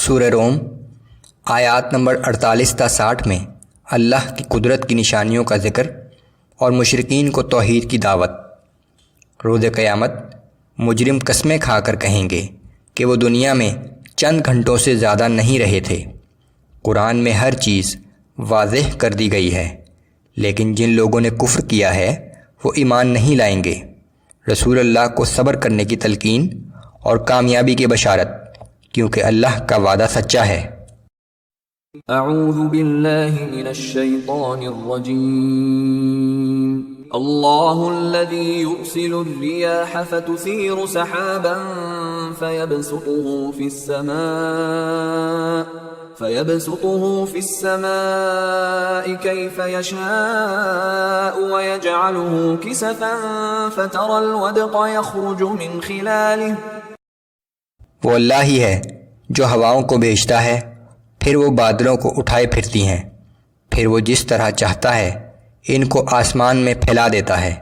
سورہ روم آیات نمبر 48 تا 60 میں اللہ کی قدرت کی نشانیوں کا ذکر اور مشرکین کو توحید کی دعوت۔ روز قیامت مجرم قسمیں کھا کر کہیں گے کہ وہ دنیا میں چند گھنٹوں سے زیادہ نہیں رہے تھے۔ قرآن میں ہر چیز واضح کر دی گئی ہے، لیکن جن لوگوں نے کفر کیا ہے وہ ایمان نہیں لائیں گے۔ رسول اللہ کو صبر کرنے کی تلقین اور کامیابی کی بشارت، کیونکہ اللہ کا وعدہ سچا ہے۔ اعوذ باللہ من الشیطان الرجیم۔ اللہ الذی یرسل الریاح فتثیر سحابا فيبسطه في السماء كيف يشاء ويجعله كسفا فترى الودق يخرج من خلاله۔ وہ اللہ ہی ہے جو ہواؤں کو بھیجتا ہے، پھر وہ بادلوں کو اٹھائے پھرتی ہیں، پھر وہ جس طرح چاہتا ہے ان کو آسمان میں پھیلا دیتا ہے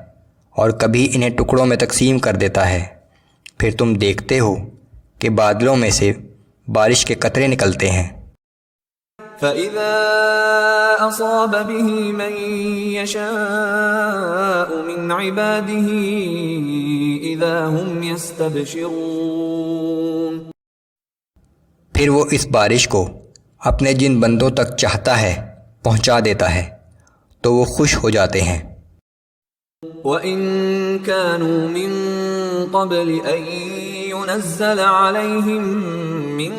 اور کبھی انہیں ٹکڑوں میں تقسیم کر دیتا ہے۔ پھر تم دیکھتے ہو کہ بادلوں میں سے بارش کے قطرے نکلتے ہیں۔ فَإِذَا أَصَابَ بِهِ مَن يَشَاءُ مِنْ عِبَادِهِ إِذَا هُمْ يَسْتَبْشِرُونَ۔ پھر وہ اس بارش کو اپنے جن بندوں تک چاہتا ہے پہنچا دیتا ہے تو وہ خوش ہو جاتے ہیں۔ وَإِن كَانُوا مِن قَبْلِ أَن يُنَزَّلَ عَلَيْهِم مِّن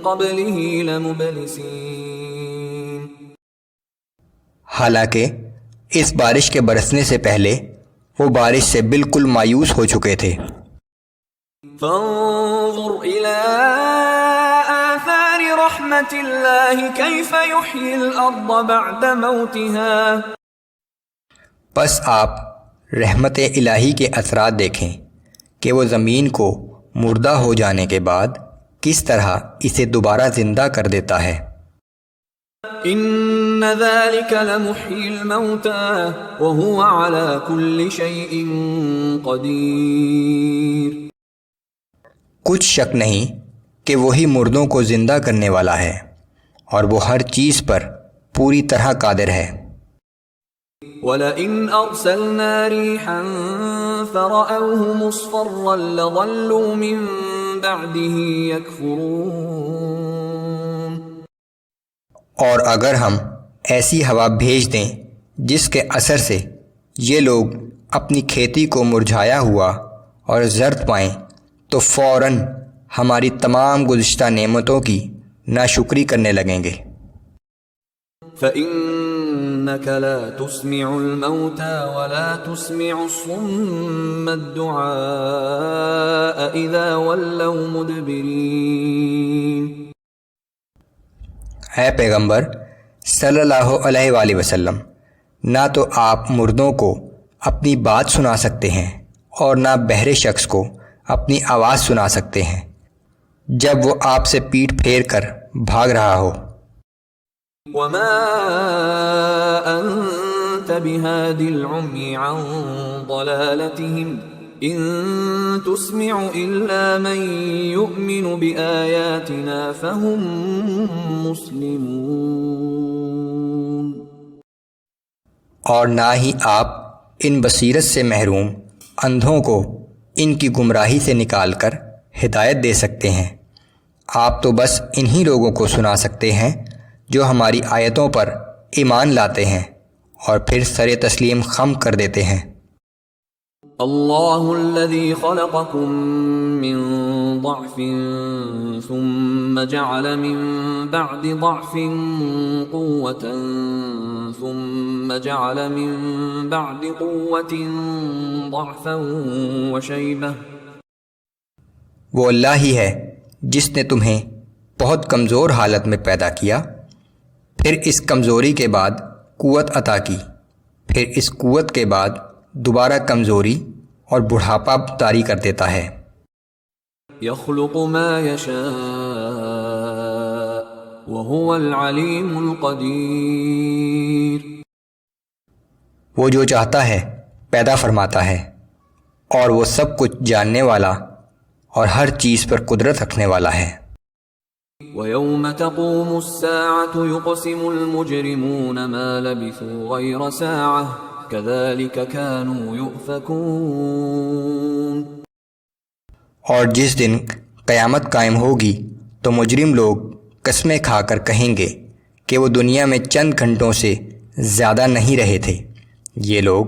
قَبْلِهِ لَمُبْلِسِينَ۔ حالانکہ اس بارش کے برسنے سے پہلے وہ بارش سے بالکل مایوس ہو چکے تھے۔ فانظر إلى آثار رحمة الله كيف يحيي الأرض بعد موتها۔ پس آپ رحمت الہی کے اثرات دیکھیں کہ وہ زمین کو مردہ ہو جانے کے بعد کس طرح اسے دوبارہ زندہ کر دیتا ہے۔ ان ذلك لمحيي الموتى وهو على كل شيء قدير۔ کچھ شک نہیں کہ وہی مردوں کو زندہ کرنے والا ہے اور وہ ہر چیز پر پوری طرح قادر ہے۔ وَلَئِنْ أَرْسَلْنَا رِيحًا فَرَأَوْهُ مُصْفَرًّا لَظَلُّوا مِن بَعْدِهِ يَكْفُرُونَ۔ اور اگر ہم ایسی ہوا بھیج دیں جس کے اثر سے یہ لوگ اپنی کھیتی کو مرجھایا ہوا اور زرد پائیں تو فوراً ہماری تمام گزشتہ نعمتوں کی ناشکری کرنے لگیں گے۔ فَإِنَّكَ لَا تُسْمِعُ الْمَوْتَى وَلَا تُسْمِعُ الصُّمَّ الدُّعَاءَ إِذَا وَلَّوْا مُدْبِرِينَ۔ اے پیغمبر صلی اللہ علیہ وآلہ وسلم، نہ تو آپ مردوں کو اپنی بات سنا سکتے ہیں اور نہ بہرے شخص کو اپنی آواز سنا سکتے ہیں جب وہ آپ سے پیٹھ پھیر کر بھاگ رہا ہو۔ وَمَا أَنتَ بِهَادِ الْعُمْيِ عَن ضَلَالَتِهِمْ إِن تُسْمِعُ إِلَّا مَن يُؤْمِنُ بِآيَاتِنَا فَهُم مُسْلِمُونَ۔ اور نہ ہی آپ ان بصیرت سے محروم اندھوں کو ان کی گمراہی سے نکال کر ہدایت دے سکتے ہیں، آپ تو بس انہی لوگوں کو سنا سکتے ہیں جو ہماری آیتوں پر ایمان لاتے ہیں اور پھر سر تسلیم خم کر دیتے ہیں۔ اللہ الذی خلقکم من ضعف ثم جعل من بعد ضعف قوة ثم جعل من بعد قوة ضعفا وشیبہ۔ وہ اللہ ہی ہے جس نے تمہیں بہت کمزور حالت میں پیدا کیا، پھر اس کمزوری کے بعد قوت عطا کی، پھر اس قوت کے بعد دوبارہ کمزوری اور بڑھاپا طاری کر دیتا ہے۔ یخلق ما یشاء وهو العلیم القدیر۔ وہ جو چاہتا ہے پیدا فرماتا ہے اور وہ سب کچھ جاننے والا اور ہر چیز پر قدرت رکھنے والا ہے۔ وَيَوْمَ تَقُومُ السَّاعَةُ يُقْسِمُ الْمُجْرِمُونَ مَا لَبِثُوا غَيْرَ سَاعَةٍ كَذَلِكَ كَانُوا يُؤْفَكُونَ۔ اور جس دن قیامت قائم ہوگی تو مجرم لوگ قسمیں کھا کر کہیں گے کہ وہ دنیا میں چند گھنٹوں سے زیادہ نہیں رہے تھے۔ یہ لوگ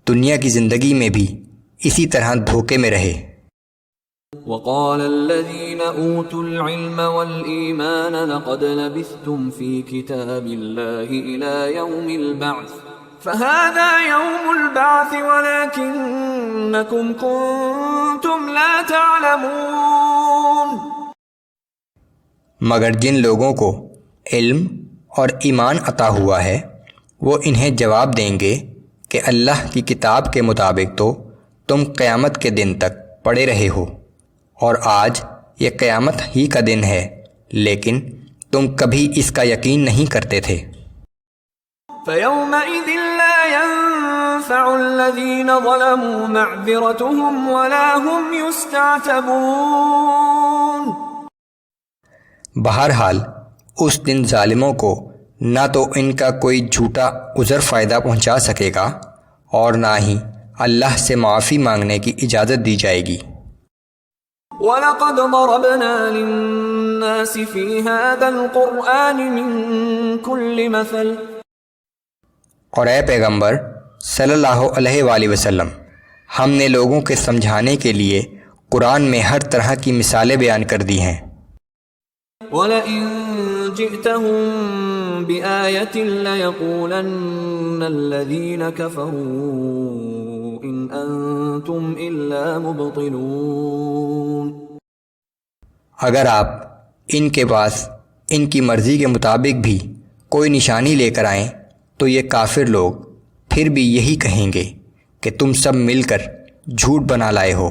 دنیا کی زندگی میں بھی اسی طرح دھوکے میں رہے۔ وقال الذين اوتوا العلم والایمان لقد لبثتم في كتاب الله الى يوم البعث فهذا يوم البعث ولكنكم كنتم لا تعلمون۔ مگر جن لوگوں کو علم اور ایمان عطا ہوا ہے وہ انہیں جواب دیں گے کہ اللہ کی کتاب کے مطابق تو تم قیامت کے دن تک پڑے رہے ہو، اور آج یہ قیامت ہی کا دن ہے، لیکن تم کبھی اس کا یقین نہیں کرتے تھے۔ فَيَوْمَئِذٍ لَا يَنفَعُ الَّذِينَ ظَلَمُوا مَعْذِرَتُهُمْ وَلَا هُمْ يُسْتَعْتَبُونَ۔ بہرحال اس دن ظالموں کو نہ تو ان کا کوئی جھوٹا عذر فائدہ پہنچا سکے گا اور نہ ہی اللہ سے معافی مانگنے کی اجازت دی جائے گی۔ وَلَقَدْ ضَرَبْنَا لِلنَّاسِ فِي هَذَا الْقُرْآنِ مِنْ كُلِّ مَثَلٍ۔ اور اے پیغمبر صلی اللہ علیہ وآلہ وسلم، ہم نے لوگوں کے سمجھانے کے لیے قرآن میں ہر طرح کی مثالیں بیان کر دی ہیں۔ وَلَئِن جِئْتَهُم بِآيَةٍ لَيَقُولَنَّ الَّذِينَ كَفَرُوا إِنْ أَنْتُمْ إِلَّا مُبْطِلُونَ۔ اگر آپ ان کے پاس ان کی مرضی کے مطابق بھی کوئی نشانی لے کر آئیں تو یہ کافر لوگ پھر بھی یہی کہیں گے کہ تم سب مل کر جھوٹ بنا لائے ہو۔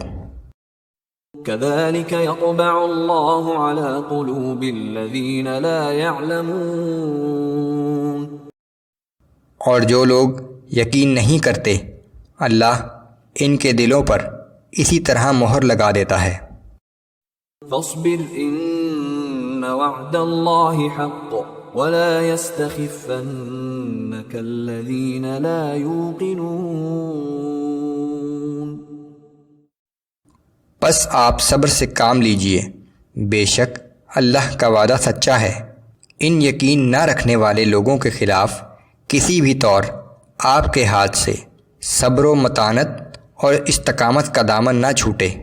كَذَلِكَ يَطْبَعُ اللَّهُ عَلَى قُلُوبِ الَّذِينَ لَا يَعْلَمُونَ۔ اور جو لوگ یقین نہیں کرتے اللہ ان کے دلوں پر اسی طرح مہر لگا دیتا ہے۔ فاصبر ان وعد اللہ حق ولا يستخفنك الذين لا يوقنون۔ بس آپ صبر سے کام لیجئے، بے شک اللہ کا وعدہ سچا ہے۔ ان یقین نہ رکھنے والے لوگوں کے خلاف کسی بھی طور آپ کے ہاتھ سے صبر و متانت اور استقامت کا دامن نہ چھوٹے۔